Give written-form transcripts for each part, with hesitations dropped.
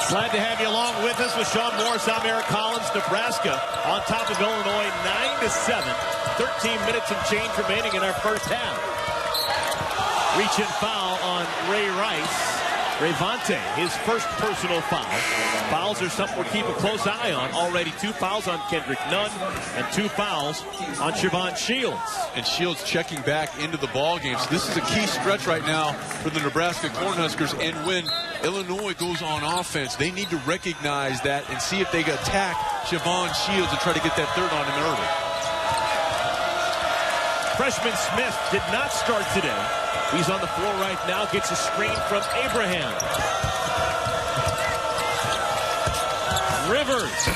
Glad to have you along with us with Sean Morris. I'm Eric Collins. Nebraska on top of Illinois 9-7. 13 minutes and change remaining in our first half. Reach and foul on Ray Rice. Rayvante, his first personal foul. Fouls are something we're keeping a close eye on. Already 2 fouls on Kendrick Nunn and 2 fouls on Siobhan Shields. And Shields checking back into the ball game. So this is a key stretch right now for the Nebraska Cornhuskers. And when Illinois goes on offense, they need to recognize that and see if they can attack Siobhan Shields and try to get that third on him early. Freshman Smith did not start today. He's on the floor right now, gets a screen from Abraham. Rivers.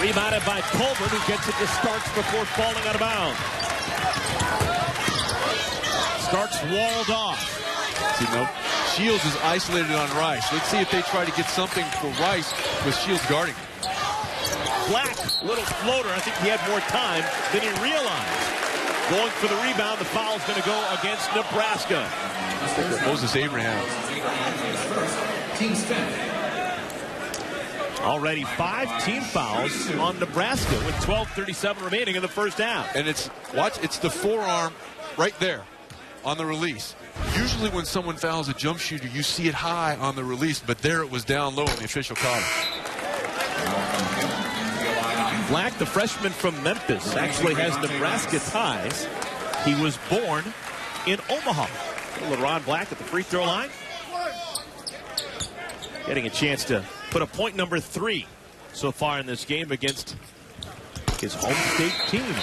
Rebounded by Colbert, who gets it to Starks before falling out of bounds. Starks walled off. See, no, Shields is isolated on Rice. Let's see if they try to get something for Rice with Shields guarding. Black, little floater. I think he had more time than he realized. Going for the rebound, the foul is going to go against Nebraska. Moses Abraham. Already 5 team fouls on Nebraska with 12:37 remaining in the first half. And it's the forearm right there on the release. Usually when someone fouls a jump shooter, you see it high on the release, but there it was down low and the official caught it. Black, the freshman from Memphis, actually has Nebraska ties. He was born in Omaha. LeRon Black at the free throw line. Getting a chance to put a point number 3 so far in this game against his home state team.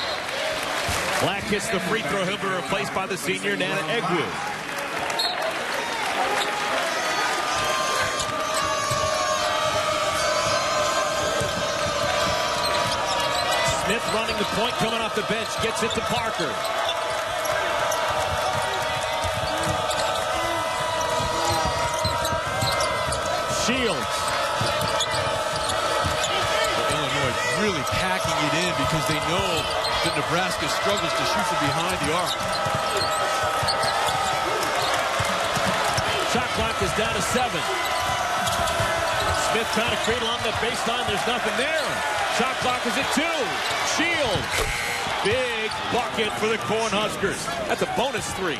Black hits the free throw. He'll be replaced by the senior Nana Egwu. Smith running the point, coming off the bench, gets it to Parker. Shields. Illinois really packing it in because they know that Nebraska struggles to shoot from behind the arc. Shot clock is down to 7. Smith trying to create along the baseline. There's nothing there. Shot clock is at 2. Shields. Big bucket for the Cornhuskers. That's a bonus 3.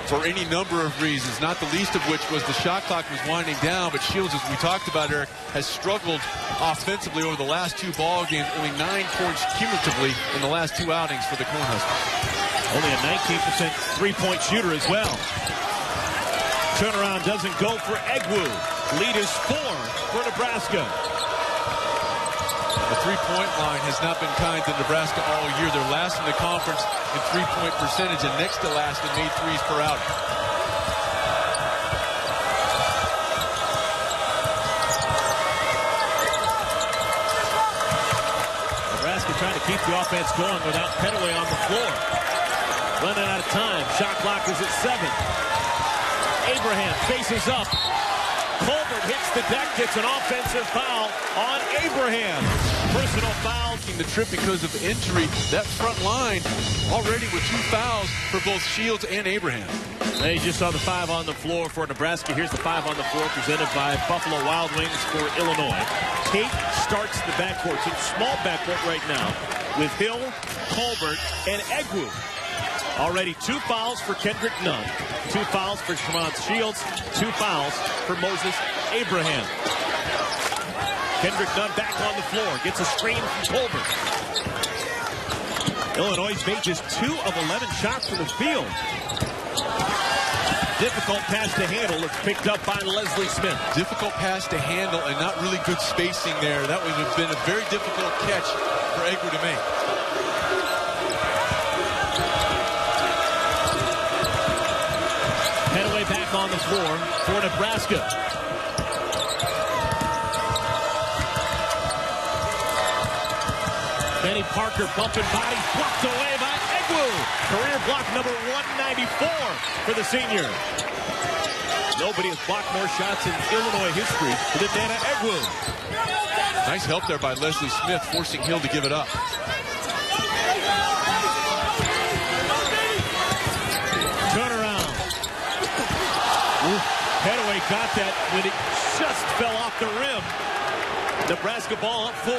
For any number of reasons, not the least of which was the shot clock was winding down, but Shields, as we talked about, Eric, has struggled offensively over the last 2 ball games, only 9 points cumulatively in the last 2 outings for the Cornhuskers. Only a 19% three-point shooter as well. Turnaround doesn't go for Egwu. Lead is 4 for Nebraska. The three-point line has not been kind to Nebraska all year. They're last in the conference in three-point percentage and next to last in made threes per outing. Nebraska trying to keep the offense going without Petaway on the floor. Running out of time. Shot clock is at 7. Abraham faces up. Colbert hits the deck, gets an offensive foul on Abraham. Personal foul. The trip because of injury. That front line already with 2 fouls for both Shields and Abraham. And you just saw the 5 on the floor for Nebraska. Here's the 5 on the floor presented by Buffalo Wild Wings for Illinois. Tate starts the backcourt. It's a small backcourt right now with Hill, Colbert, and Egwu. Already 2 fouls for Kendrick Nunn, 2 fouls for Siobhan Shields, 2 fouls for Moses Abraham. Kendrick Nunn back on the floor, gets a screen from Colbert. Illinois made just 2 of 11 shots from the field. Difficult pass to handle. It's picked up by Leslie Smith. Difficult pass to handle and not really good spacing there. That would have been a very difficult catch for Egwu to make. Petaway back on the floor for Nebraska. Benny Parker bumping bodies, blocked away by Egwu. Career block number 194 for the senior. Nobody has blocked more shots in Illinois history than Nana Egwu. Nice help there by Leslie Smith, forcing Hill to give it up. Turnaround. Petaway got that when it just fell off the rim. Nebraska ball up 4.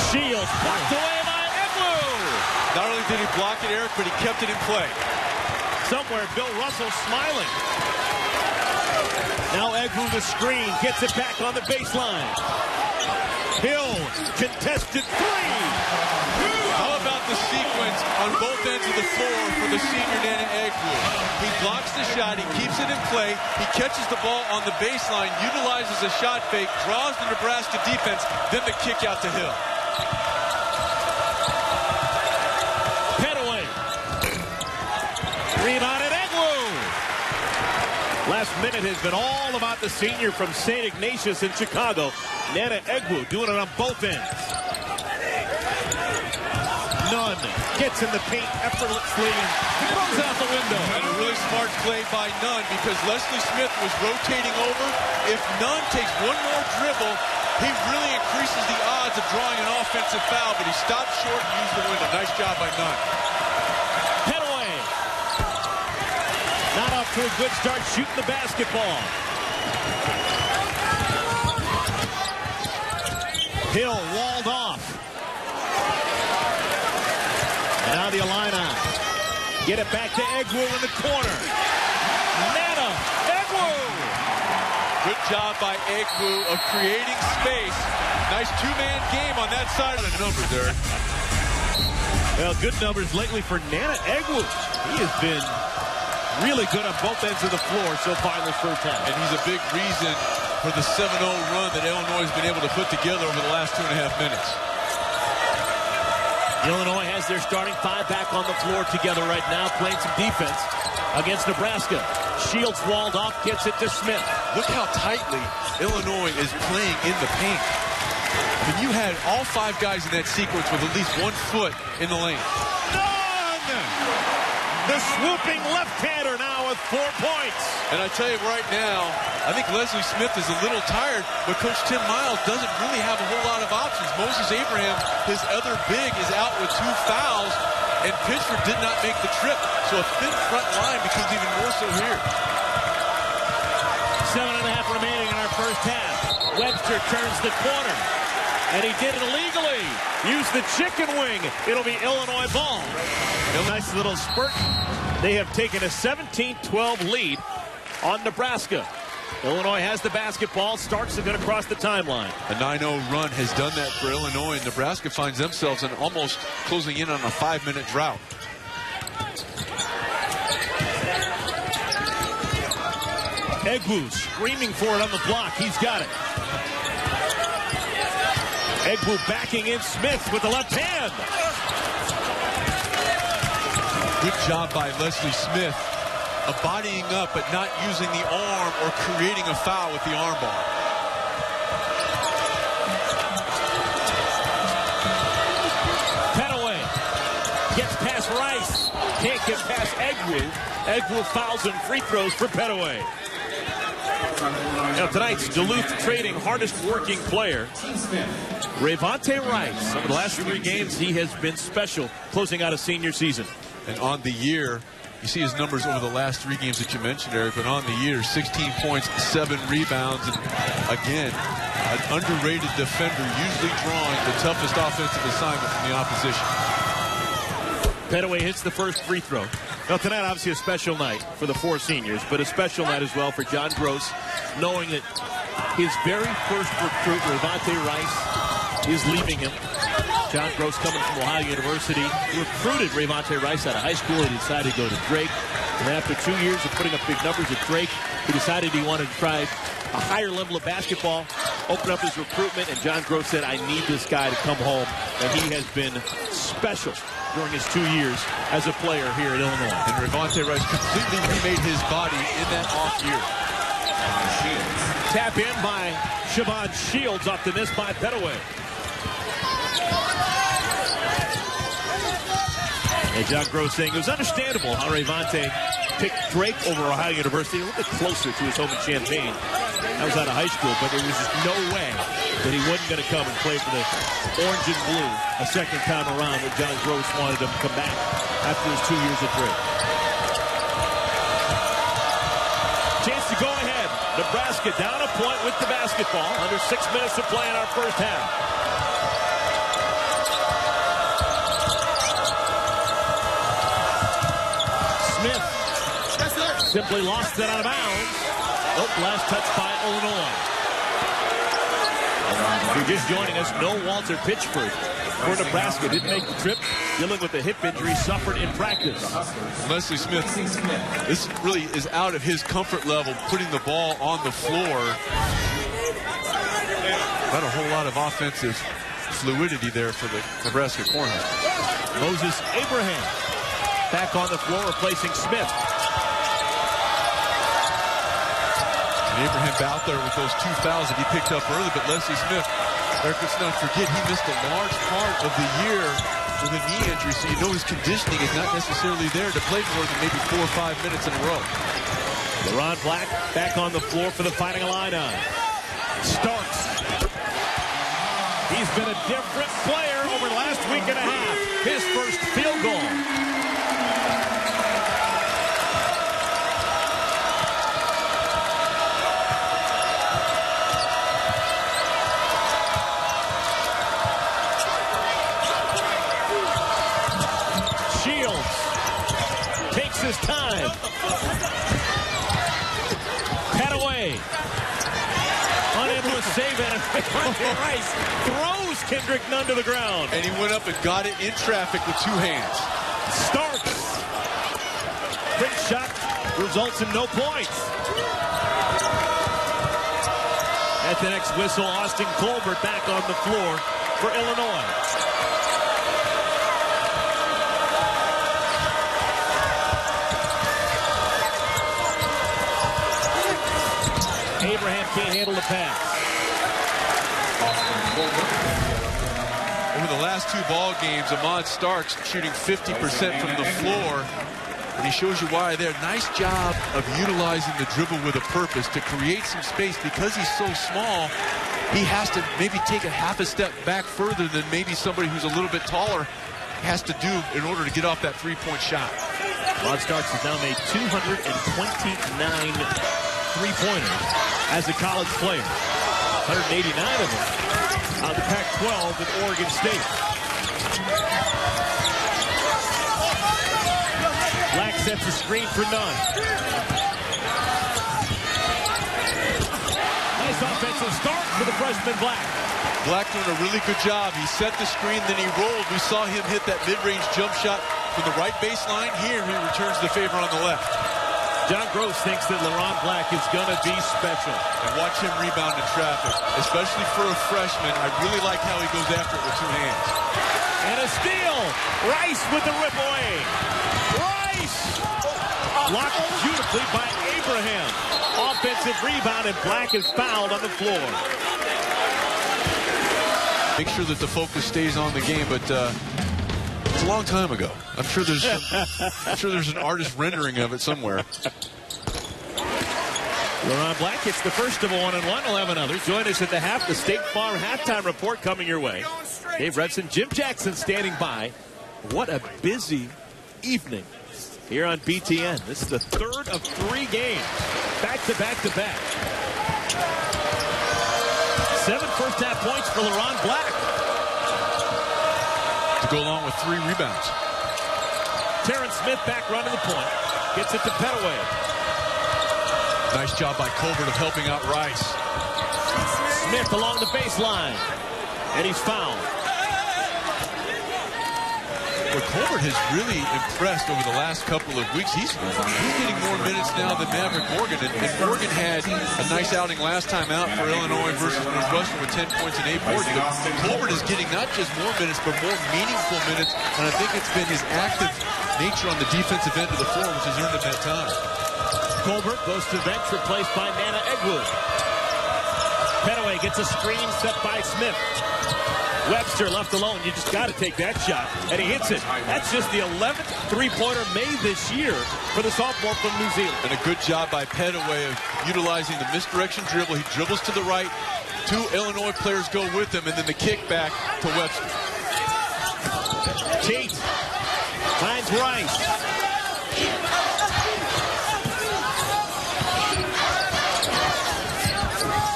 Shields blocked away by Egwu. Not only did he block it, Eric, but he kept it in play. Somewhere, Bill Russell smiling. Now Egwu the screen, gets it back on the baseline. Hill, contested 3. How about the sequence on both ends of the floor for the senior Nana Egwu? He blocks the shot, he keeps it in play, he catches the ball on the baseline, utilizes a shot fake, draws the Nebraska defense, then the kick out to Hill. Petaway. Rebounded Egwu. Last minute has been all about the senior from St. Ignatius in Chicago. Nana Egwu doing it on both ends. Nunn gets in the paint effortlessly and throws out the window. And a really smart play by Nunn because Leslie Smith was rotating over. If Nunn takes one more dribble, he really increases the odds of drawing an offensive foul, but he stopped short and used the window. Nice job by Nunn. Petaway. Not off to a good start shooting the basketball. Hill walled off. And now the Illini get it back to Egwu in the corner. Nana Egwu. Good job by Egwu of creating space. Nice two-man game on that side of the numbers, Eric. Well, good numbers lately for Nana Egwu. He has been really good on both ends of the floor so far in this first half. And he's a big reason for the 7-0 run that Illinois has been able to put together over the last 2.5 minutes. Illinois has their starting 5 back on the floor together right now, playing some defense against Nebraska. Shields walled off, gets it to Smith. Look how tightly Illinois is playing in the paint. And you had all 5 guys in that sequence with at least 1 foot in the lane. The swooping left-hander now with 4 points. And I tell you right now, I think Leslie Smith is a little tired, but Coach Tim Miles doesn't really have a whole lot of options. Moses Abraham, his other big, is out with 2 fouls, and Pittsford did not make the trip. So a thin front line becomes even more so here. 7.5 remaining in our first half. Webster turns the corner. And he did it illegally. Use the chicken wing. It'll be Illinois ball. A nice little spurt. They have taken a 17-12 lead on Nebraska. Illinois has the basketball, starts it across the timeline. A 9-0 run has done that for Illinois, and Nebraska finds themselves in almost closing in on a 5-minute drought. Egwu screaming for it on the block. He's got it. Egwu backing in Smith with the left hand. Good job by Leslie Smith of bodying up but not using the arm or creating a foul with the arm bar. Petaway gets past Rice. Can't get past Egwu. Egwu fouls and free throws for Petaway. Now tonight's Duluth trading hardest working player, Rayvonte Rice. Over the last 3 games, he has been special, closing out a senior season. And on the year, you see his numbers over the last 3 games that you mentioned, Eric, but on the year, 16 points, 7 rebounds, and again, an underrated defender, usually drawing the toughest offensive assignment from the opposition. Petaway hits the first free throw. Now tonight, obviously a special night for the 4 seniors, but a special night as well for John Gross, knowing that his very first recruit, Rayvonte Rice, is leaving him. John Gross, coming from Ohio University, recruited Rayvonte Rice out of high school. He decided to go to Drake. And after 2 years of putting up big numbers at Drake, he decided he wanted to try a higher level of basketball, open up his recruitment, and John Gross said, I need this guy to come home. And he has been special during his 2 years as a player here at Illinois. And Rayvonte Rice completely remade his body in that off year. Tap in by Siobhan Shields off the miss by Petaway. And John Gross saying it was understandable how Rayvonte picked Drake over Ohio University, a little bit closer to his home in Champaign. That was out of high school, but there was just no way that he wasn't going to come and play for the orange and blue a second time around, when John Gross wanted him to come back after his 2 years at Drake. Chance to go ahead. Nebraska down a point with the basketball. Under 6 minutes to play in our first half. Smith simply lost it out of bounds. Nope, last touch by Illinois. If you're just joining us, no Walter Pitchford for Nebraska. Didn't make the trip, dealing with a hip injury suffered in practice. Leslie Smith, this really is out of his comfort level, putting the ball on the floor. Not a whole lot of offensive fluidity there for the Nebraska Cornhuskers. Moses Abraham back on the floor, replacing Smith. And Abraham out there with those 2 fouls that he picked up early, but Leslie Smith, Eric, let's not forget, he missed a large part of the year with a knee injury, so you know his conditioning is not necessarily there to play more than maybe 4 or 5 minutes in a row. LeRon Black back on the floor for the Fighting Illini. Starks. He's been a different player over the last week and a half. His first field goal. His time. Petaway. Unable to save it. Rice throws Kendrick Nunn to the ground. And he went up and got it in traffic with 2 hands. Starks. Quick shot results in no points. At the next whistle, Austin Colbert back on the floor for Illinois. Abraham can't handle the pass. Over the last 2 ball games, Ahmad Starks shooting 50% from the floor. And he shows you why there. Nice job of utilizing the dribble with a purpose to create some space. Because he's so small, he has to maybe take a half a step back further than maybe somebody who's a little bit taller has to do in order to get off that 3-point shot. Ahmad Starks has now made 229 3-pointers as a college player. 189 of them on the Pac-12 at Oregon State. Black sets a screen for Nunn. Nice offensive start for the freshman Black. Black doing a really good job. He set the screen, then he rolled. We saw him hit that mid-range jump shot from the right baseline. Here he returns the favor on the left. John Gross thinks that LeRon Black is going to be special. And watch him rebound in traffic, especially for a freshman. I really like how he goes after it with 2 hands. And a steal. Rice with the rip away. Rice! Blocked beautifully by Abraham. Offensive rebound, and Black is fouled on the floor. Make sure that the focus stays on the game, but it's a long time ago. I'm sure there's an artist rendering of it somewhere. LeRon Black hits the first of a 1-on-1, 11 others. Join us at the half. The State Farm halftime report coming your way. Dave Redson, Jim Jackson standing by. What a busy evening here on BTN. This is the 3rd of 3 games. Back to back to back. 7 first-half points for LeRon Black. To go along with 3 rebounds. Terrence Smith back running the point. Gets it to Petaway. Nice job by Colbert of helping out Rice. Smith along the baseline. And he's fouled. Well, Colbert has really impressed over the last couple of weeks. He's getting more minutes now than Maverick Morgan. And Morgan had a nice outing last time out for Illinois versus Northwestern with 10 points and 8 boards. But Colbert is getting not just more minutes, but more meaningful minutes. And I think it's been his active nature on the defensive end of the floor, which has earned him that time. Colbert goes to the bench, replaced by Nana Egwood. Petaway gets a screen set by Smith. Webster left alone. You just got to take that shot. And he hits it. That's just the 11th three-pointer made this year for the sophomore from New Zealand. And a good job by Petaway of utilizing the misdirection dribble. He dribbles to the right, Two Illinois players go with them, and then the kick back to Webster. Tate finds Rice.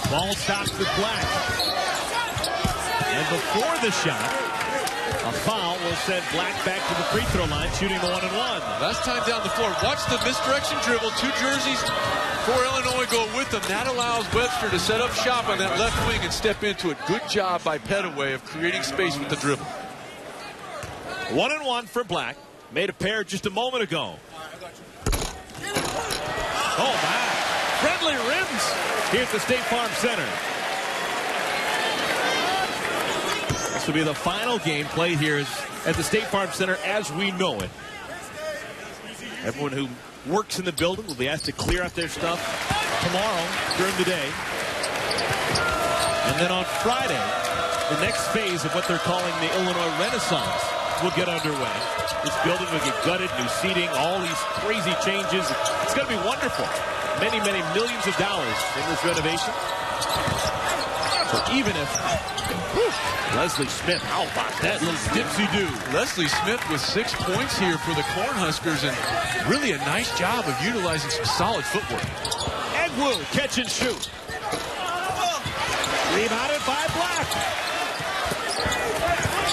Ball stops with Black. And before the shot, a foul will send Black back to the free throw line, shooting the 1-and-1. Last time down the floor. Watch the misdirection dribble. Two jerseys for Illinois go with them. That allows Webster to set up shop on that left wing and step into it. Good job by Pettaway of creating space with the dribble. 1-and-1 for Black. Made a pair just a moment ago. Oh, my. Friendly rims here at the State Farm Center. This will be the final game played here at the State Farm Center as we know it. Everyone who works in the building will be asked to clear out their stuff tomorrow during the day. And then on Friday, the next phase of what they're calling the Illinois Renaissance will get underway. This building will get gutted, new seating, all these crazy changes. It's going to be wonderful. Many, many millions of dollars in this renovation. So even if Leslie Smith, how about that little dipsy-do? Leslie Smith with 6 points here for the Cornhuskers, and really a nice job of utilizing some solid footwork. Egwu, catch and shoot. Rebounded by Black.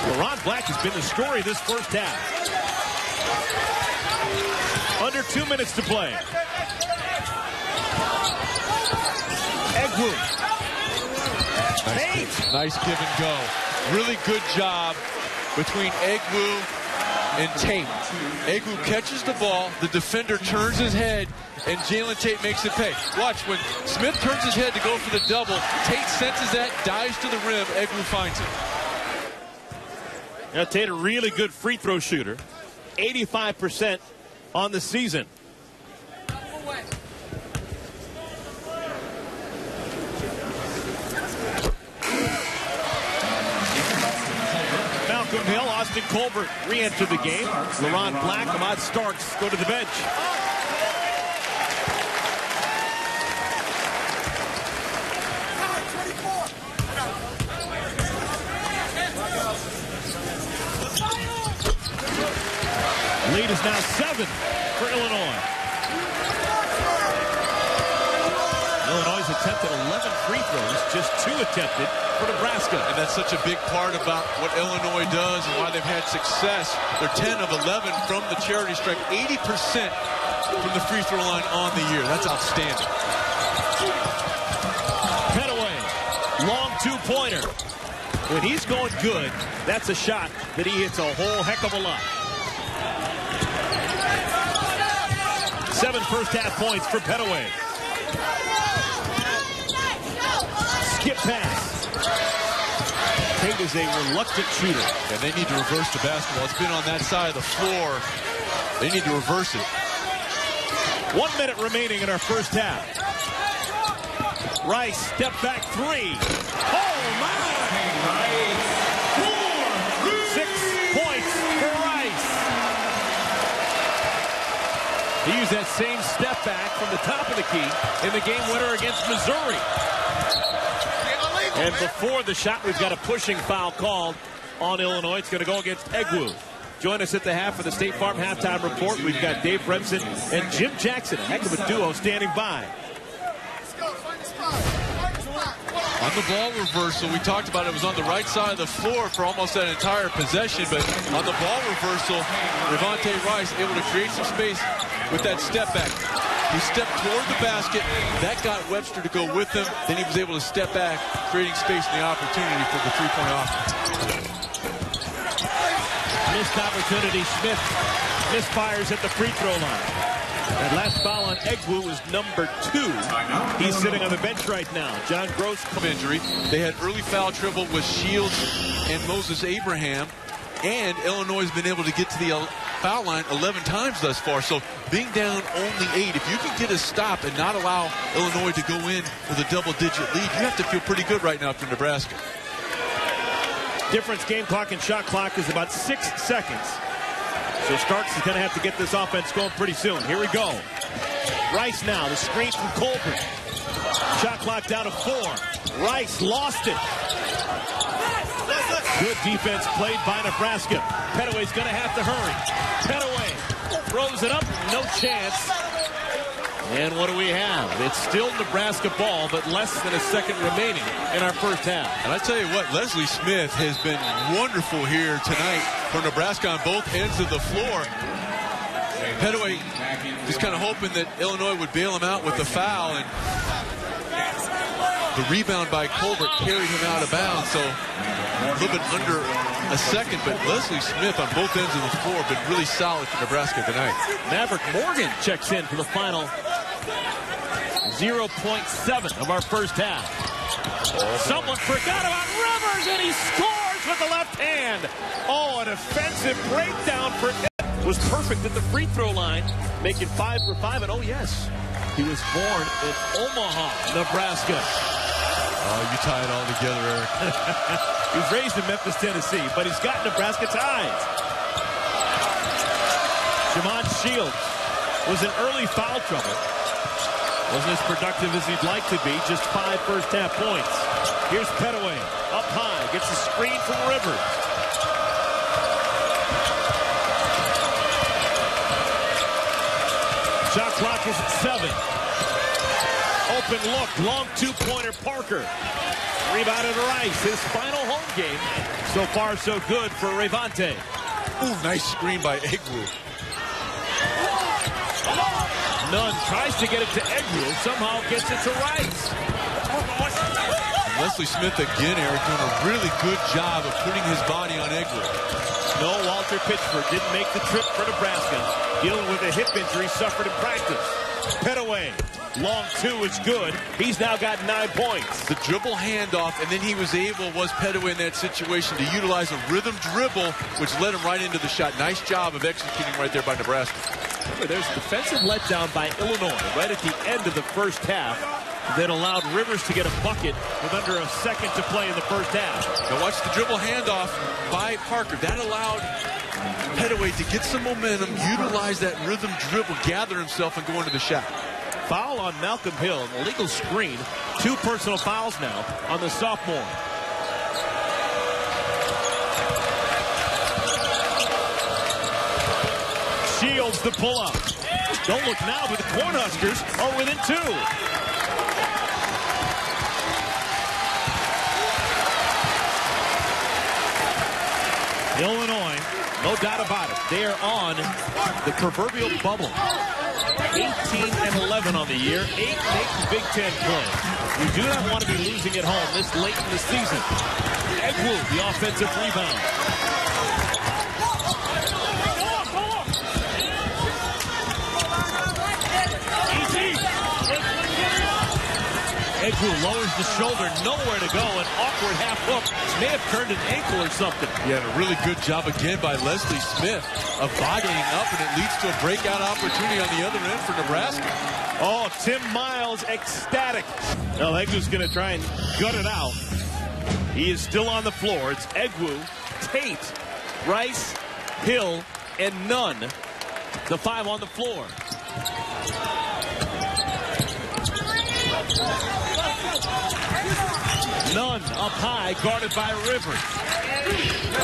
LeRon Black has been the story this first half. Under 2 minutes to play. Egwu. Nice give and go. Really good job between Egwu and Tate. Egwu catches the ball, the defender turns his head, and Jalen Tate makes it pay. Watch, when Smith turns his head to go for the double, Tate senses that, dives to the rim, Egwu finds it. Now Tate, a really good free throw shooter. 85% on the season. Malcolm Hill, Austin Colbert re-enter the game. LeRon Black, Ahmad Starks go to the bench. Lead is now 7 for Illinois. Illinois attempted 11 free throws, just 2 attempted for Nebraska. And that's such a big part about what Illinois does and why they've had success. They're 10 of 11 from the charity stripe, 80% from the free throw line on the year. That's outstanding. Pettaway, long 2-pointer. When he's going good, that's a shot that he hits a whole heck of a lot. 7 first-half points for Pettaway. Skip pass. Tate is a reluctant shooter. And they need to reverse the basketball. It's been on that side of the floor. They need to reverse it. 1 minute remaining in our first half. Rice, step back 3. Oh, my! 6 points for Rice. He used that same step back from the top of the key in the game winner against Missouri. And before the shot, we've got a pushing foul called on Illinois. It's going to go against Egwu. Join us at the half of the State Farm Halftime Report. We've got Dave Remsen and Jim Jackson, a heck of a duo, standing by. On the ball reversal, we talked about it was on the right side of the floor for almost that entire possession, but on the ball reversal, Revante Rice able to create some space with that step back. He stepped toward the basket. That got Webster to go with him. Then he was able to step back, creating space and the opportunity for the three-point offense. Missed opportunity. Smith misfires at the free throw line. That last foul on Egwu was number 2. He's sitting on the bench right now. John Gross Injury. They had early foul trouble with Shields and Moses Abraham. And Illinois has been able to get to the foul line 11 times thus far. So being down only 8, if you can get a stop and not allow Illinois to go in with a double-digit lead, you have to feel pretty good right now for Nebraska. Difference game clock and shot clock is about 6 seconds. So Starks is going to have to get this offense going pretty soon. Here we go. Rice now, the screen from Colbert. Shot clock down to 4. Rice lost it. Good defense played by Nebraska. Pettaway's going to have to hurry. Pettaway throws it up. No chance. And what do we have? It's still Nebraska ball, but less than a second remaining in our first half. And I tell you what, Leslie Smith has been wonderful here tonight for Nebraska on both ends of the floor. Pettaway just kind of hoping that Illinois would bail him out with the foul, and the rebound by Colbert carried him out of bounds, so a little bit under a second, but Leslie Smith on both ends of the floor have been really solid for Nebraska tonight. Maverick Morgan checks in for the final 0.7 of our first half. Someone forgot about Rivers, and he scores with the left hand. Oh, a defensive breakdown for was perfect at the free throw line, making 5 for 5. And oh yes, he was born in Omaha, Nebraska. Oh, you tie it all together, Eric. He was raised in Memphis, Tennessee, but he's got Nebraska ties. Jamon Shields was in early foul trouble. Wasn't as productive as he'd like to be. Just 5 first half points. Here's Pettaway up high, gets a screen from Rivers. Shot clock is at 7. Open look, long two-pointer Parker. Rebounded Rice, his final home game. So far, so good for Revante. Ooh, nice screen by Egwu. Nunn tries to get it to Egwu, somehow gets it to Rice. And Leslie Smith again, Eric, doing a really good job of putting his body on Egwu. No, Walter Pitchford didn't make the trip for Nebraska, dealing with a hip injury suffered in practice. Pettaway, long two is good. He's now got 9 points. The dribble handoff, and then he was Pettaway in that situation to utilize a rhythm dribble, which led him right into the shot. Nice job of executing right there by Nebraska. There's a defensive letdown by Illinois right at the end of the first half that allowed Rivers to get a bucket with under a second to play in the first half. Now watch the dribble handoff by Parker. That allowed Pettaway to get some momentum, utilize that rhythm dribble, gather himself, and go into the shot. Foul on Malcolm Hill, an illegal screen. 2 personal fouls now on the sophomore. Shields the pull-up. Don't look now, but the Cornhuskers are within 2. Illinois, no doubt about it, they are on the proverbial bubble. 18-11 on the year, 8 making Big Ten play. You do not want to be losing at home this late in the season. Egwu, the offensive rebound. Egwu lowers the shoulder, nowhere to go, an awkward half hook. May have turned an ankle or something. Yeah, and a really good job again by Leslie Smith of bodying up, and it leads to a breakout opportunity on the other end for Nebraska. Oh, Tim Miles ecstatic. Well, Egwu's going to try and gut it out. He is still on the floor. It's Egwu, Tate, Rice, Hill, and Nunn. The 5 on the floor. Nunn up high, guarded by Rivers.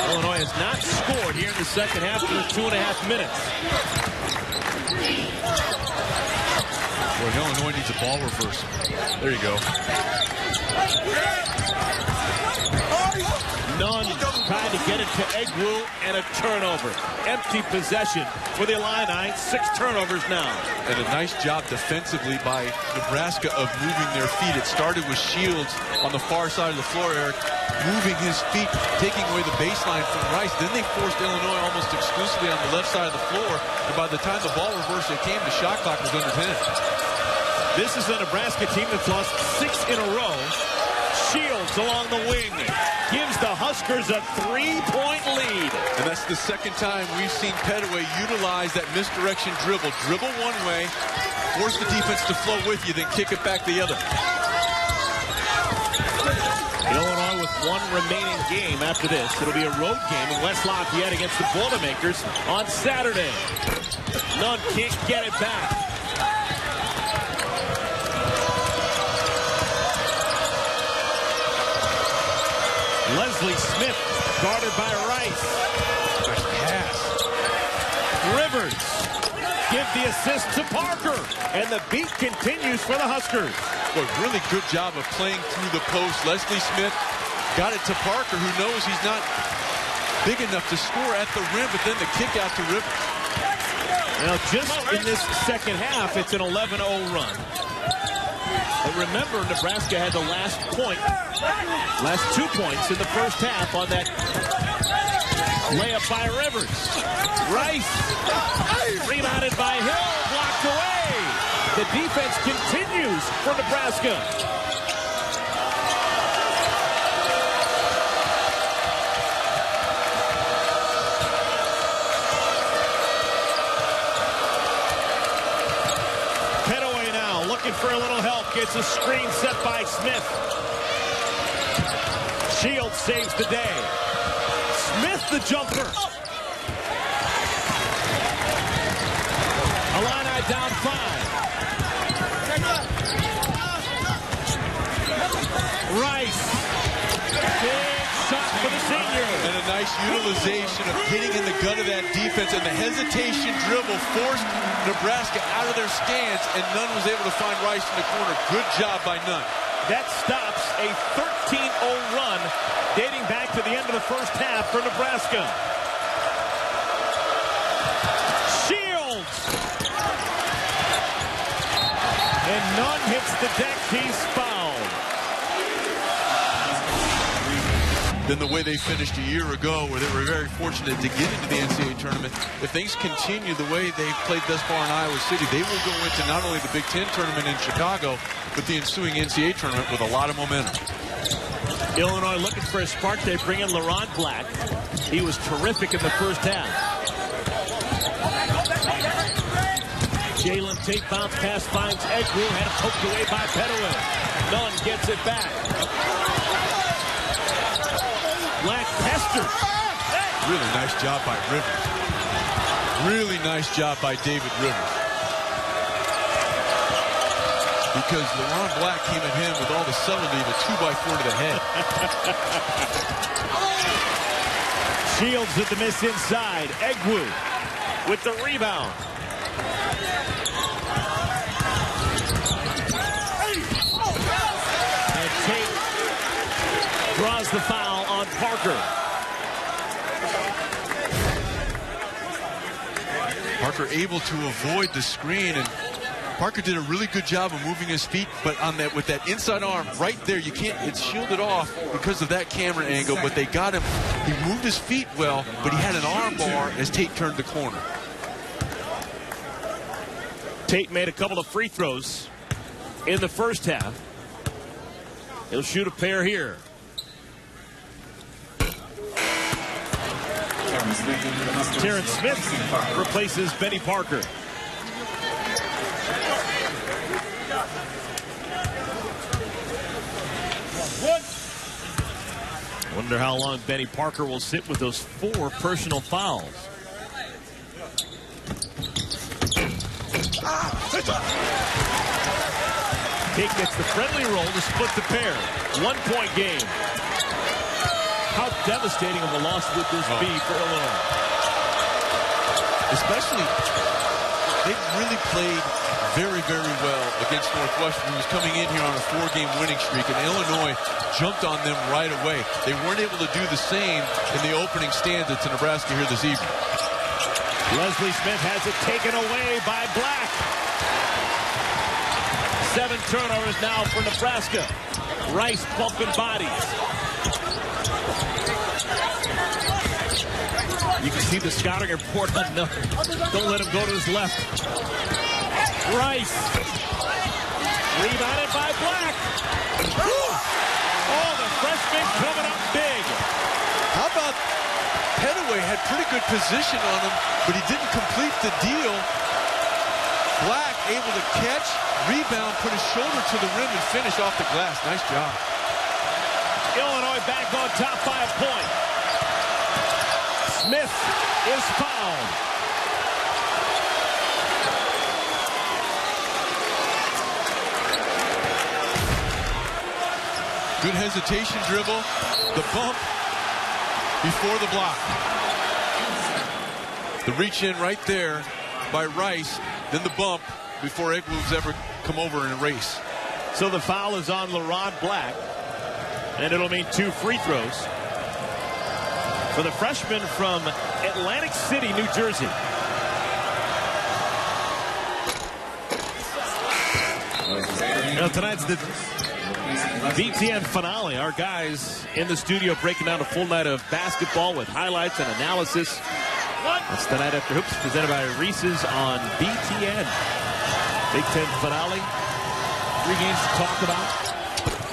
Illinois has not scored here in the second half through 2.5 minutes. Boy, Illinois needs a ball reversal. There you go. Nunn tried to get it to Egwu, and a turnover. Empty possession for the Illini. 6 turnovers now. And a nice job defensively by Nebraska of moving their feet. It started with Shields on the far side of the floor, Eric, moving his feet, taking away the baseline from Rice. Then they forced Illinois almost exclusively on the left side of the floor. And by the time the ball reversal came, the shot clock was under 10. This is a Nebraska team that's lost 6 in a row. Shields along the wing gives the Huskers a 3-point lead. And that's the second time we've seen Pettaway utilize that misdirection dribble. Dribble one way, force the defense to flow with you, then kick it back the other. Illinois with 1 remaining game after this. It'll be a road game in West Lafayette against the Boilermakers on Saturday. Nunn can't get it back. Guarded by Rice. Nice pass. Rivers give the assist to Parker. And the beat continues for the Huskers. Boy, really good job of playing through the post. Leslie Smith got it to Parker, who knows he's not big enough to score at the rim, but then the kick out to Rivers. Now, just in this second half, it's an 11-0 run. But remember, Nebraska had the last 2 points in the first half on that layup by Rivers. Rice, rebounded by Hill, blocked away. The defense continues for Nebraska. For a little help, gets a screen set by Smith. Shields saves the day. Smith the jumper. Illini down 5. Rice. Big shot for the senior. And a nice utilization of getting in the gut of that defense, and the hesitation dribble forced Nebraska out of their stance, and Nunn was able to find Rice in the corner. Good job by Nunn. That stops a 13-0 run dating back to the end of the first half for Nebraska. Shields. And Nunn hits the deck. He's fouled. Than the way they finished a year ago, where they were very fortunate to get into the NCAA tournament. If things continue the way they've played thus far in Iowa City, they will go into not only the Big Ten tournament in Chicago, but the ensuing NCAA tournament with a lot of momentum. Illinois looking for a spark. They bring in LaRon Black. He was terrific in the first half. Jalen Tate bounce pass finds Edgrew. Had it poked away by Petaway. Nunn gets it back. Black pester. Really nice job by Rivers. Really nice job by David Rivers. Because LaRon Black came at him with all the subtlety of a 2x4 to the head. Shields with the miss inside. Egwu with the rebound. And Tate draws the foul on Parker. Parker able to avoid the screen, and Parker did a really good job of moving his feet, but on that, with that inside arm right there, you can't, it's shielded off because of that camera angle, but they got him. He moved his feet well, but he had an arm bar as Tate turned the corner. Tate made a couple of free throws in the first half. He'll shoot a pair here. Terrence Smith replaces Benny Parker. Wonder how long Benny Parker will sit with those 4 personal fouls. Tate gets the friendly roll to split the pair. 1-point game. How devastating of a loss would this be for Illinois? Especially, they really played very, very well against Northwestern, who was coming in here on a 4-game winning streak, and Illinois jumped on them right away. They weren't able to do the same in the opening stanza to Nebraska here this evening. Leslie Smith has it taken away by Black. 7 turnovers now for Nebraska. Rice bumping bodies. You can see the scouting report on Nunn. Don't let him go to his left. Rice. Rebounded by Black. Oh, the freshman coming up big. How about Petaway had pretty good position on him, but he didn't complete the deal. Black able to catch, rebound, put his shoulder to the rim, and finish off the glass. Nice job. Illinois back on top by a point. Smith is fouled. Good hesitation dribble. The bump. before the block. The reach in right there by Rice, then the bump before Egwu's ever come over and erase. So the foul is on LaRon Black, and it'll mean 2 free throws for the freshman from Atlantic City, New Jersey. Now tonight's the BTN finale. Our guys in the studio breaking down a full night of basketball with highlights and analysis. It's the Night After Hoops presented by Reese's on BTN. Big Ten finale. 3 games to talk about.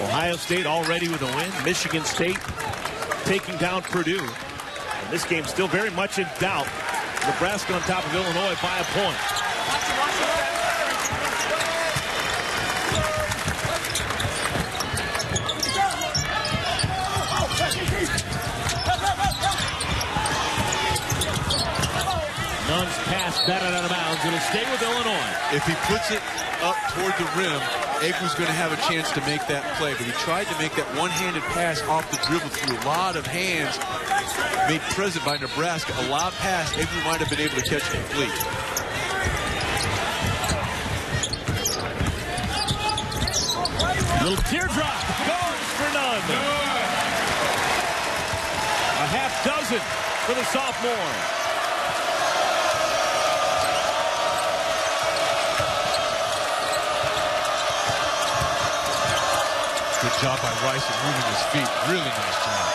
Ohio State already with a win. Michigan State taking down Purdue. And this game still very much in doubt. Nebraska on top of Illinois by a point. Nunn's pass batted out of bounds. It'll stay with Illinois. If he puts it up toward the rim, Egwu's going to have a chance to make that play. But he tried to make that one-handed pass off the dribble through a lot of hands made present by Nebraska. A lob pass, Egwu might have been able to catch complete. Little teardrop goes for Nunn. A half dozen for the sophomore. Good job by Rice at moving his feet. Really nice job.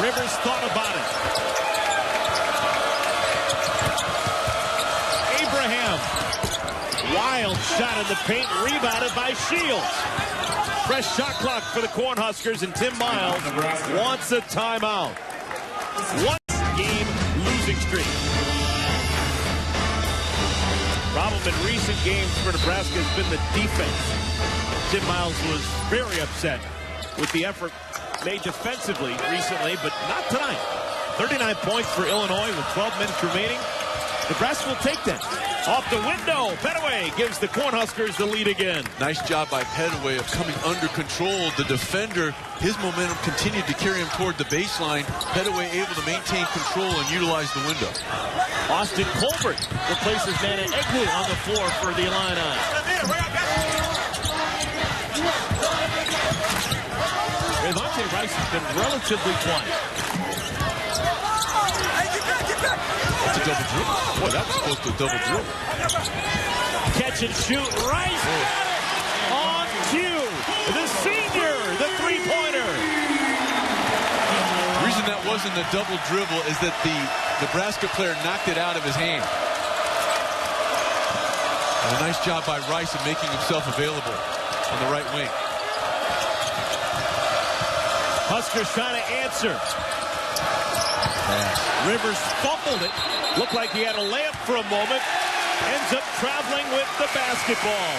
Rivers thought about it. Abraham. Wild shot in the paint. Rebounded by Shields. Fresh shot clock for the Cornhuskers, and Tim Miles wants a timeout. 1-game losing streak. Problem in recent games for Nebraska has been the defense. Tim Miles was very upset with the effort made defensively recently, but not tonight. 39 points for Illinois with 12 minutes remaining. Nebraska will take that. Off the window, Petaway gives the Cornhuskers the lead again. Nice job by Petaway of coming under control. The defender, his momentum continued to carry him toward the baseline. Petaway able to maintain control and utilize the window. Austin Colbert replaces Nana Egwu on the floor for the Illini. Revante Rice has been relatively quiet. It's a double dribble. Boy, that was close to a double dribble. Catch and shoot. Rice got it on cue. The senior, the three-pointer. The reason that wasn't a double dribble is that the Nebraska player knocked it out of his hand. And a nice job by Rice in making himself available on the right wing. Huskers trying to answer. Rivers fumbled it. Looked like he had a layup for a moment. Ends up traveling with the basketball.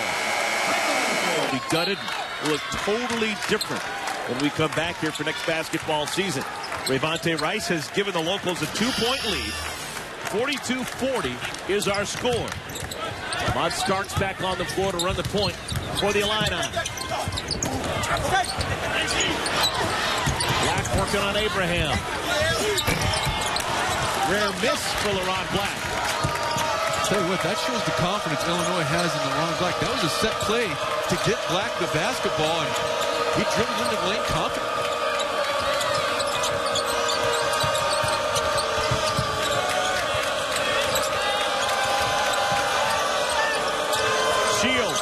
He gutted. Will look totally different when we come back here for next basketball season. Revante Rice has given the locals a 2-point lead. 42-40 is our score. Ahmad Starks back on the floor to run the point for the Illini. Black working on Abraham. Rare miss for LaRon Black. Tell you what, that shows the confidence Illinois has in LaRon Black. That was a set play to get Black the basketball, and he dribbled into the lane confident. Shields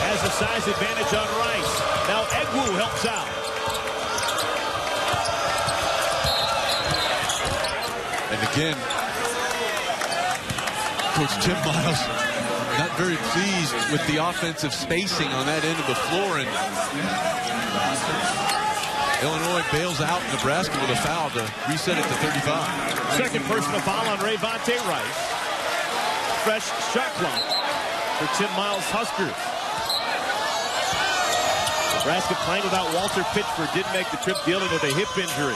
has a size advantage on Rice. Now Egwu helps out. And again, Coach Tim Miles not very pleased with the offensive spacing on that end of the floor, and Illinois bails out Nebraska with a foul to reset it to 35. Second personal foul on Revante Rice. Fresh shot clock for Tim Miles Huskers. Nebraska playing without Walter Pitchford, didn't make the trip dealing with a hip injury.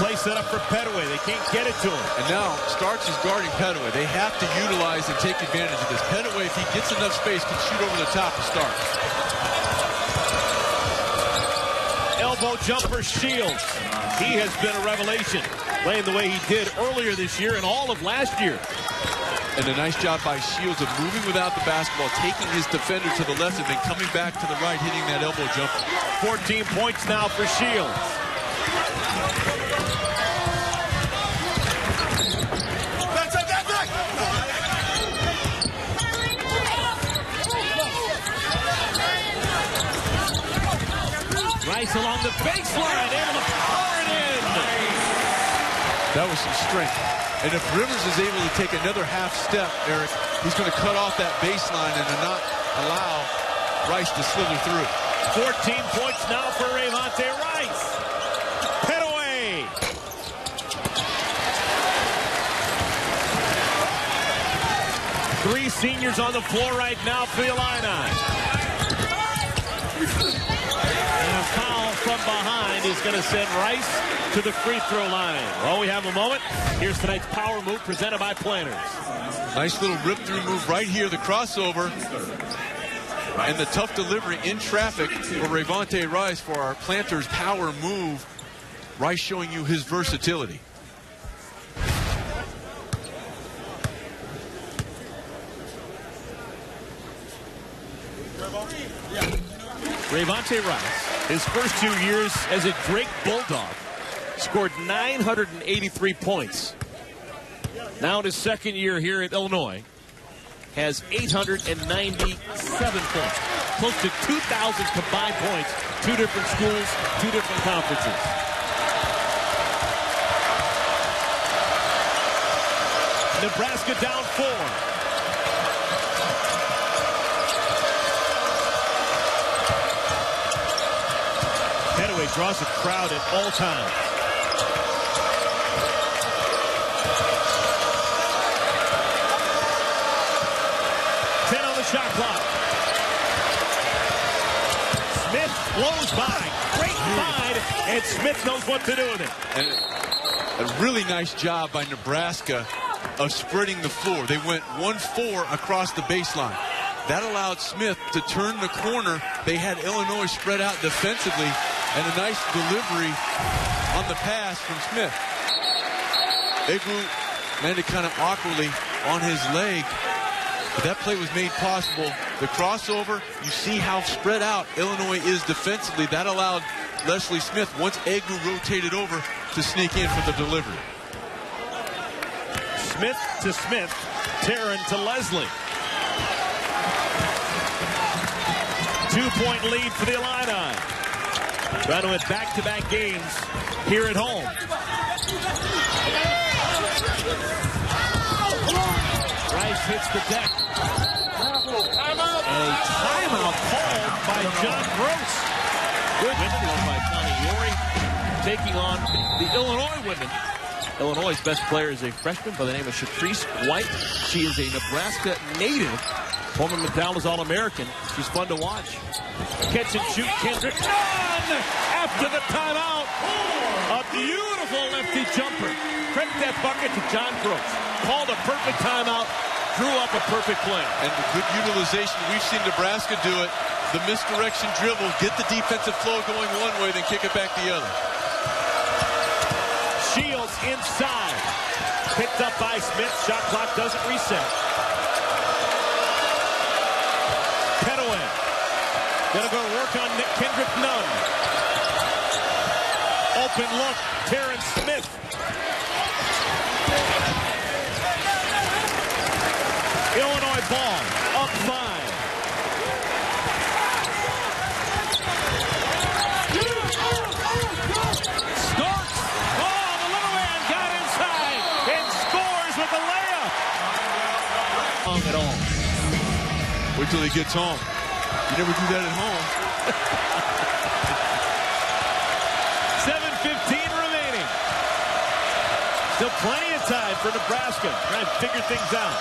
Play set up for Petaway. They can't get it to him. And now Starks is guarding Petaway. They have to utilize and take advantage of this. Petaway, if he gets enough space, can shoot over the top of Starks. Elbow jumper Shields. He has been a revelation, playing the way he did earlier this year and all of last year. And a nice job by Shields of moving without the basketball, taking his defender to the left and then coming back to the right, hitting that elbow jumper. 14 points now for Shields. Rice along the baseline, able to pour it in. That was some strength. And if Rivers is able to take another half step, Eric, he's going to cut off that baseline and not allow Rice to slither through. 14 points now for Ravante Rice. Petaway. Three seniors on the floor right now for the Illini. And a foul from behind is going to send Rice to the free throw line. Well, we have a moment. Here's tonight's power move presented by Planters. Nice little rip-through move right here. The crossover and the tough delivery in traffic for Ravante Rice for our Planters power move. Rice showing you his versatility. Ravante Rice, his first 2 years as a Drake Bulldog, scored 983 points. Now in his second year here at Illinois, has 897 points. Close to 2,000 combined points. Two different schools, two different conferences. Nebraska down 4. Petaway draws a crowd at all times. Shot clock. Smith blows by. Great find, and Smith knows what to do with it. And a really nice job by Nebraska of spreading the floor. They went 1-4 across the baseline. That allowed Smith to turn the corner. They had Illinois spread out defensively, and a nice delivery on the pass from Smith. Egu landed kind of awkwardly on his leg. But that play was made possible. The crossover, you see how spread out Illinois is defensively. That allowed Leslie Smith, once Egu rotated over, to sneak in for the delivery. Smith to Smith, Taryn to Leslie. 2-point lead for the Illini. Trying to win back-to-back games here at home. Rice hits the deck. A timeout called by John Gross. Good win by Connie Yori, taking on the Illinois women. Illinois' best player is a freshman by the name of Shatrice White. She is a Nebraska native, former Metallus All-American. She's fun to watch. Catch and shoot, Kendrick. None after the timeout. A beautiful lefty jumper. Credit that bucket to John Gross. Called a perfect timeout. Drew up a perfect play. And the good utilization. We've seen Nebraska do it. The misdirection dribble. Get the defensive flow going one way, then kick it back the other. Shields inside. Picked up by Smith. Shot clock doesn't reset. Petaway. Gonna go work on Kendrick Nunn. Open look. Terrence Smith. Illinois ball, up 5. Starks, the little man got inside and scores with a layup. At all. Wait till he gets home. You never do that at home. 7:15 remaining. Still plenty of time for Nebraska. Trying to figure things out.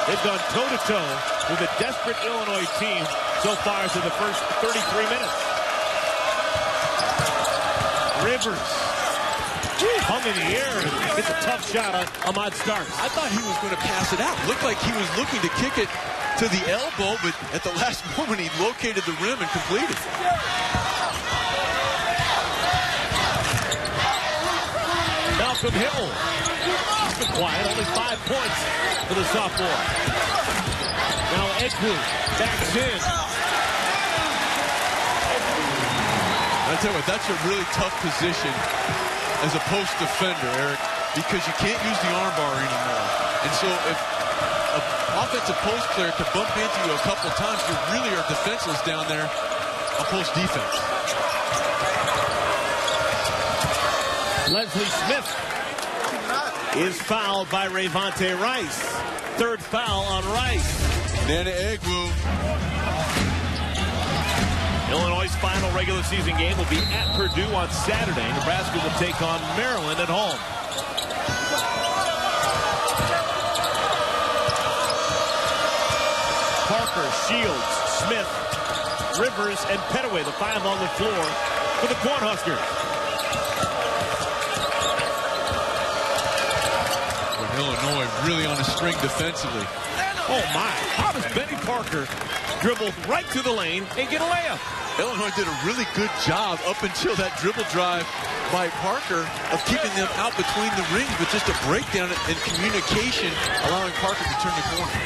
They've gone toe-to-toe with a desperate Illinois team so far through the first 33 minutes. Rivers hung in the air and gets a tough shot on Ahmad Starks. I thought he was going to pass it out. Looked like he was looking to kick it to the elbow, but at the last moment he located the rim and completed. Malcolm Hill. He's been quiet, only 5 points for the sophomore. Now Egwu backs in. I tell you what, that's a really tough position as a post defender, Eric, because you can't use the arm bar anymore. And so if an offensive post player can bump into you a couple times, you really are defenseless down there on post defense. Leslie Smith is fouled by Rayvonte Rice. Third foul on Rice. Nana Egwu. Illinois' final regular season game will be at Purdue on Saturday. Nebraska will take on Maryland at home. Parker, Shields, Smith, Rivers, and Pettaway, the 5 on the floor for the Cornhuskers. Illinois really on a string defensively. Oh my, how does Benny Parker dribble right to the lane and get a layup? Illinois did a really good job up until that dribble drive by Parker of keeping them out between the rings, but just a breakdown in communication, allowing Parker to turn the corner.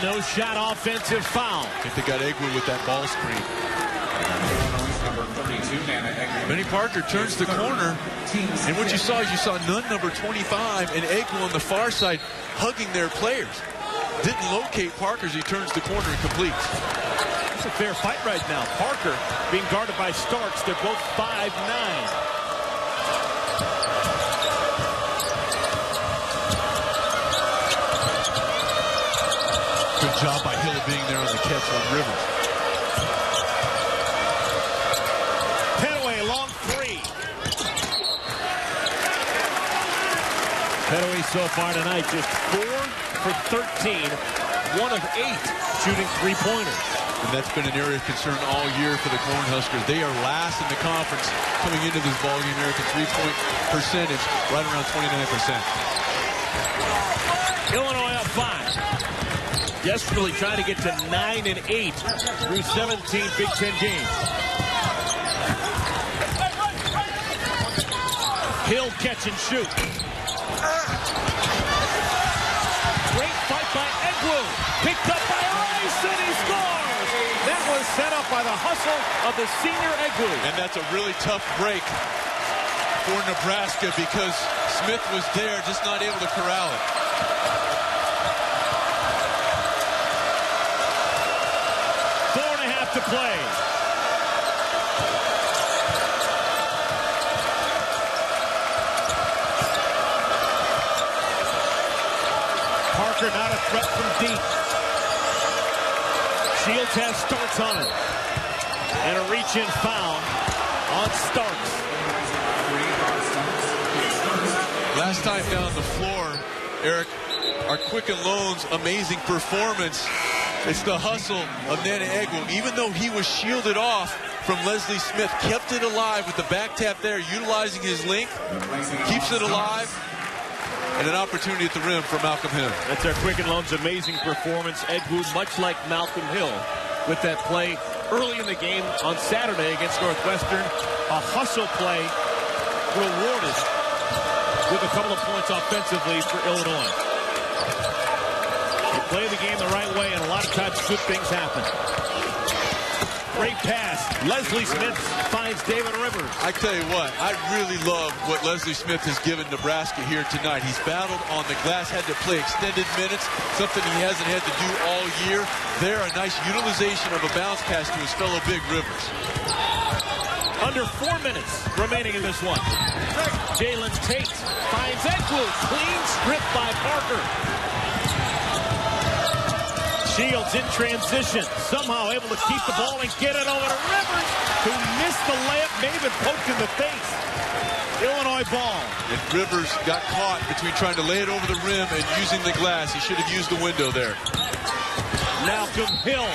No shot, offensive foul. I think they got Egwu with that ball screen. Benny Parker turns the corner, and what you saw is you saw none number 25 and Egwu on the far side hugging their players. Didn't locate Parker as he turns the corner and completes. It's a fair fight right now. Parker being guarded by Starks. They're both 5'9". Good job by Hill being there on the catch on Rivers. Pettaway, long 3. Pettaway so far tonight just 4 for 13, 1 of 8 shooting 3-pointers. And that's been an area of concern all year for the Cornhuskers. They are last in the conference coming into this ballgame, Eric, in 3-point percentage, right around 29%. Illinois up 5. Desperately trying to get to 9 and 8 through 17 Big Ten games. Hill catch and shoot. Great fight by Egwu. Picked up by Rice, and he scores. That was set up by the hustle of the senior Egwu. And that's a really tough break for Nebraska because Smith was there, just not able to corral it. To play. Parker not a threat from deep. Shields has Starks on it. And a reach-in foul on Starks. Last time down the floor, Eric, our Quicken Loans amazing performance. It's the hustle of Nana Egwu. Even though he was shielded off from Leslie Smith, kept it alive with the back tap there, utilizing his length, keeps it alive, and an opportunity at the rim for Malcolm Hill. That's our Quicken Loans amazing performance. Egwu, much like Malcolm Hill, with that play early in the game on Saturday against Northwestern. A hustle play rewarded with a couple of points offensively for Illinois. Play the game the right way, and a lot of times good things happen. Great pass. Leslie Smith finds David Rivers. I tell you what, I really love what Leslie Smith has given Nebraska here tonight. He's battled on the glass, had to play extended minutes, something he hasn't had to do all year. There, a nice utilization of a bounce pass to his fellow big Rivers. Under 4 minutes remaining in this one. Jalen Tate finds Egwu. Clean strip by Parker. Shields in transition, somehow able to keep the ball and get it over to Rivers, who missed the layup, may have been poked in the face. Illinois ball. And Rivers got caught between trying to lay it over the rim and using the glass. He should have used the window there. Malcolm Hill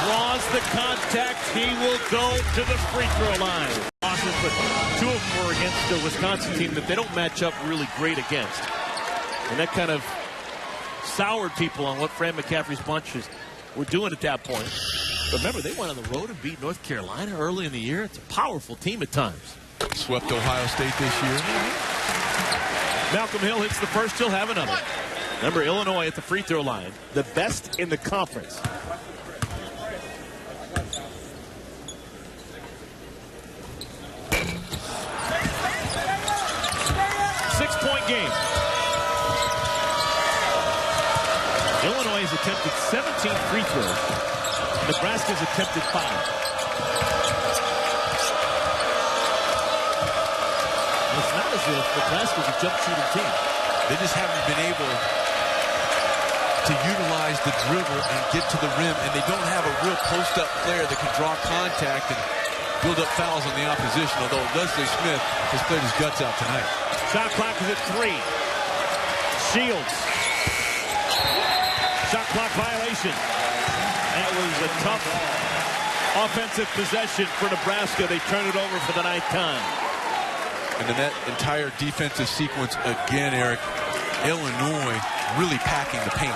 draws the contact. He will go to the free throw line. Losses, but 2 of them were against the Wisconsin team that they don't match up really great against. And that kind of soured people on what Fran McCaffrey's bunches were doing at that point. But remember, they went on the road and beat North Carolina early in the year. It's a powerful team at times. Swept Ohio State this year. Malcolm Hill hits the first. He'll have another. Remember, Illinois at the free throw line, the best in the conference. Six-point game. Illinois has attempted 17 free throws. Nebraska's attempted 5. It's not as if Nebraska's a jump shooting team. They just haven't been able to utilize the dribble and get to the rim, and they don't have a real post-up player that can draw contact and build up fouls on the opposition, although Leslie Smith has played his guts out tonight. Shot clock is at 3. Shields. Shot clock violation. That was a tough offensive possession for Nebraska. They turn it over for the 9th time. And in that entire defensive sequence, again, Eric, Illinois really packing the paint.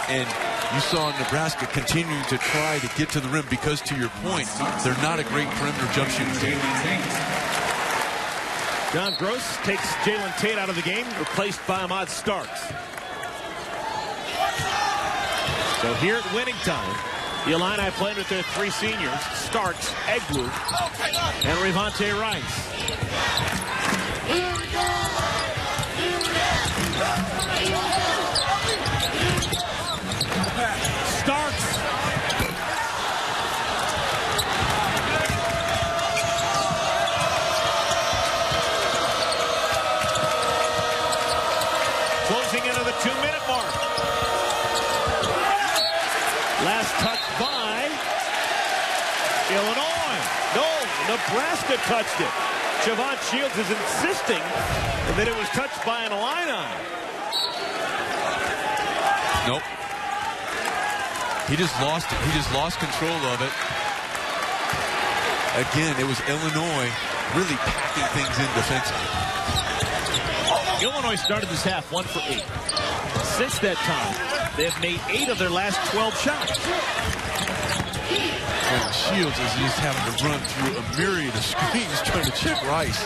And you saw Nebraska continuing to try to get to the rim because, to your point, they're not a great perimeter jump shooting team. John Gross takes Jalen Tate out of the game, replaced by Ahmad Starks. So here at winning time, the Illini playing with their 3 seniors, Starks, Egwu, and Revante Rice. Starks. Closing into the 2-minute mark. Last touch by Illinois. No, Nebraska touched it. Javon Shields is insisting that it was touched by an Illini. Nope. He just lost it. He just lost control of it. Again, it was Illinois really packing things in defensively. Illinois started this half 1 for 8. Since that time, they have made 8 of their last 12 shots. And Shields is just having to run through a myriad of screens trying to check Rice.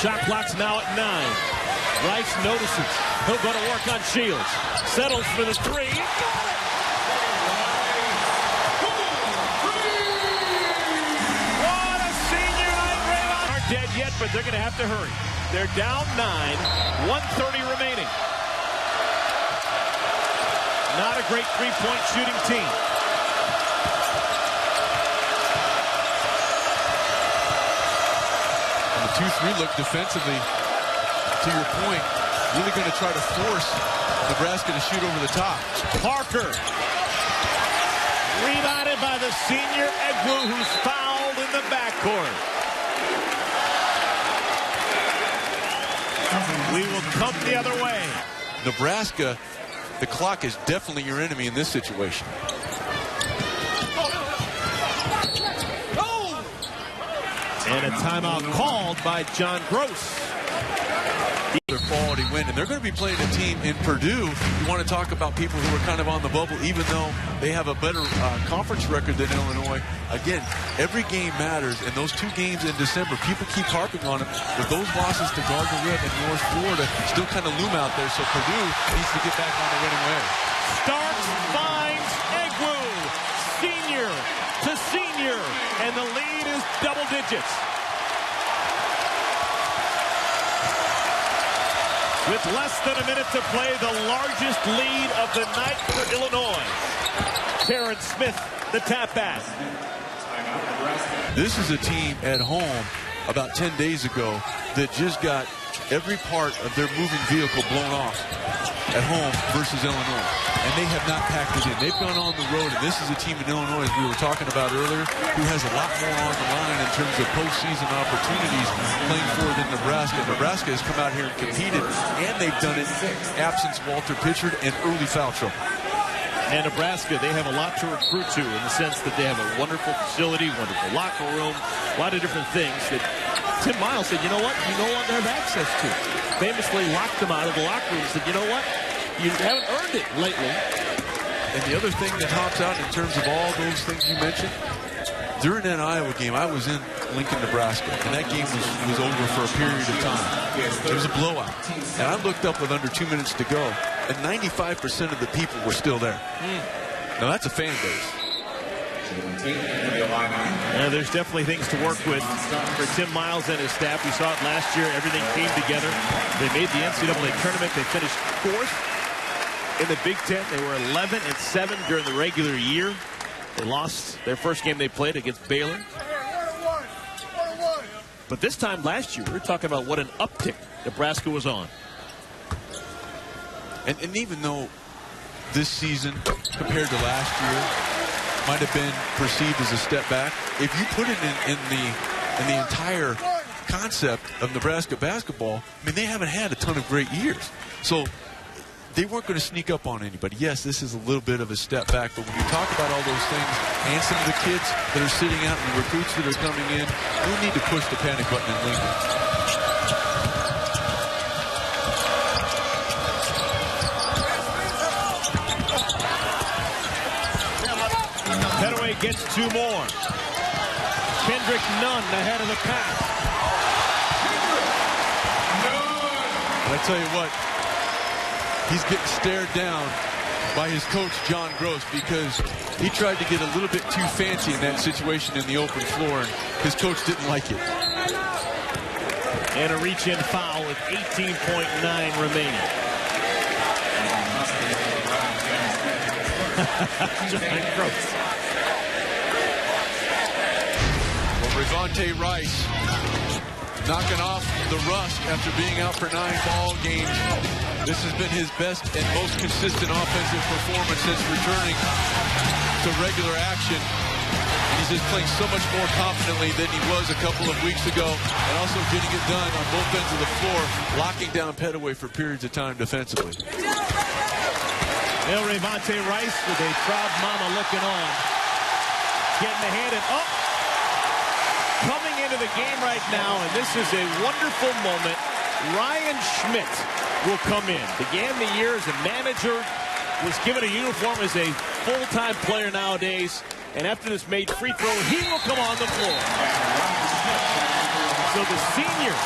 Shot clock's now at 9. Rice notices. He'll go to work on Shields. Settles for the 3. What a senior night, Raymond. Aren't dead yet, but they're going to have to hurry. They're down 9. 1:30 remaining. Not a great three-point shooting team. And the 2-3 look defensively, to your point, really going to try to force Nebraska to shoot over the top. Parker. Rebounded by the senior Egwu, who's fouled in the backcourt. We will come the other way. Nebraska, the clock is definitely your enemy in this situation. And a timeout called by John Gross. Their quality win, and they're going to be playing a team in Purdue. You want to talk about people who are kind of on the bubble, even though they have a better conference record than Illinois. Again, every game matters, and those 2 games in December, people keep harping on them. But those losses to Gardner-Webb and North Florida still kind of loom out there, so Purdue needs to get back on the winning way. Starks finds Egwu, senior to senior, and the lead is double digits. With less than a minute to play, the largest lead of the night for Illinois. Terrence Smith, the tap back. This is a team at home about 10 days ago that just got every part of their moving vehicle blown off at home versus Illinois. And they have not packed it in. They've gone on the road, and this is a team in Illinois, as we were talking about earlier, who has a lot more on the line in terms of postseason opportunities playing for than Nebraska. Nebraska has come out here and competed, and they've done it absence Walter Pitchard and early foul trouble. And Nebraska, they have a lot to recruit to in the sense that they have a wonderful facility, wonderful locker room, a lot of different things that Tim Miles said, you know what, you no longer have access to. Famously locked them out of the locker room and said, you know what, you haven't earned it lately. And the other thing that hops out in terms of all those things you mentioned, during that Iowa game, I was in Lincoln, Nebraska, and that game was over for a period of time. It was a blowout. And I looked up with under 2 minutes to go, and 95% of the people were still there. Now, that's a fan base. Yeah, there's definitely things to work with for Tim Miles and his staff. We saw it last year. Everything came together. They made the NCAA tournament. They finished 4th in the Big Ten. They were 11-7 during the regular year. They lost their first game they played against Baylor. But this time last year, we were talking about what an uptick Nebraska was on. And even though this season, compared to last year, might have been perceived as a step back, if you put it in the entire concept of Nebraska basketball, I mean, they haven't had a ton of great years. So they weren't going to sneak up on anybody. Yes, this is a little bit of a step back, but when you talk about all those things and some of the kids that are sitting out and the recruits that are coming in, no need to push the panic button in Lincoln. Petaway gets 2 more. Kendrick Nunn ahead of the pack. And I tell you what, he's getting stared down by his coach, John Gross, because he tried to get a little bit too fancy in that situation in the open floor, and his coach didn't like it. And a reach-in foul with 18.9 remaining. John Gross. Revante Rice knocking off the rust after being out for 9 ball games. This has been his best and most consistent offensive performance since returning to regular action. And he's just playing so much more confidently than he was a couple of weeks ago, and also getting it done on both ends of the floor, locking down Petaway for periods of time defensively. Revante Rice with a proud mama looking on. Getting the hand and coming into the game right now, and this is a wonderful moment. Ryan Schmidt will come in. Began the year as a manager, was given a uniform as a full-time player nowadays, and after this made free throw, he will come on the floor. So the senior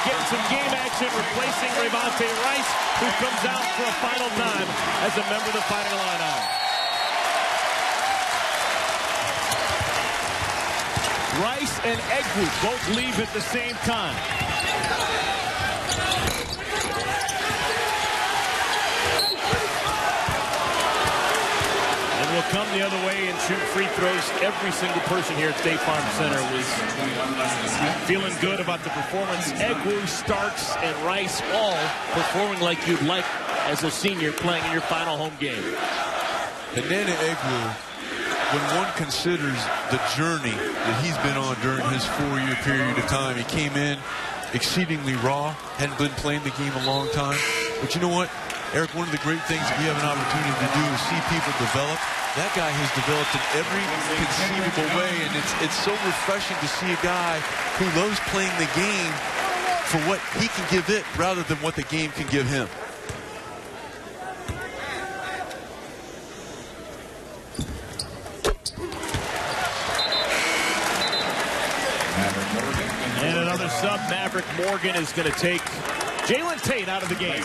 getting some game action, replacing Revante Rice, who comes out for a final time as a member of the Fighting Illini. Rice and Egwu both leave at the same time. And will come the other way and shoot free throws. Every single person here at State Farm Center was feeling good about the performance. Egwu, Starks, and Rice all performing like you'd like as a senior playing in your final home game. Banana Egwu, when one considers the journey that he's been on during his 4-year period of time, he came in exceedingly raw, hadn't been playing the game a long time. But you know what, Eric, one of the great things that we have an opportunity to do is see people develop. That guy has developed in every conceivable way, and it's so refreshing to see a guy who loves playing the game for what he can give it rather than what the game can give him. And another sub, Maverick Morgan is going to take Jalen Tate out of the game.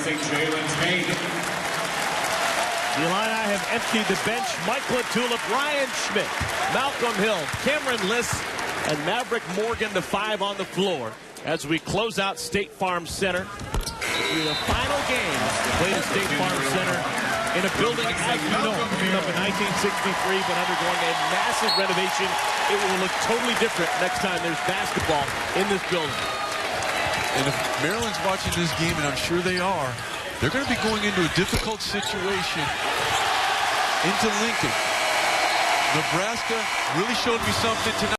The Illini have emptied the bench. Michael Tulip, Ryan Schmidt, Malcolm Hill, Cameron Liss, and Maverick Morgan, the 5 on the floor, as we close out State Farm Center. It'll be the final game played at State Farm Center in a building, as you know, came up in 1963, but undergoing a massive renovation. It will look totally different next time there's basketball in this building. And if Maryland's watching this game, and I'm sure they are, they're going to be going into a difficult situation into Lincoln. Nebraska really showed me something tonight.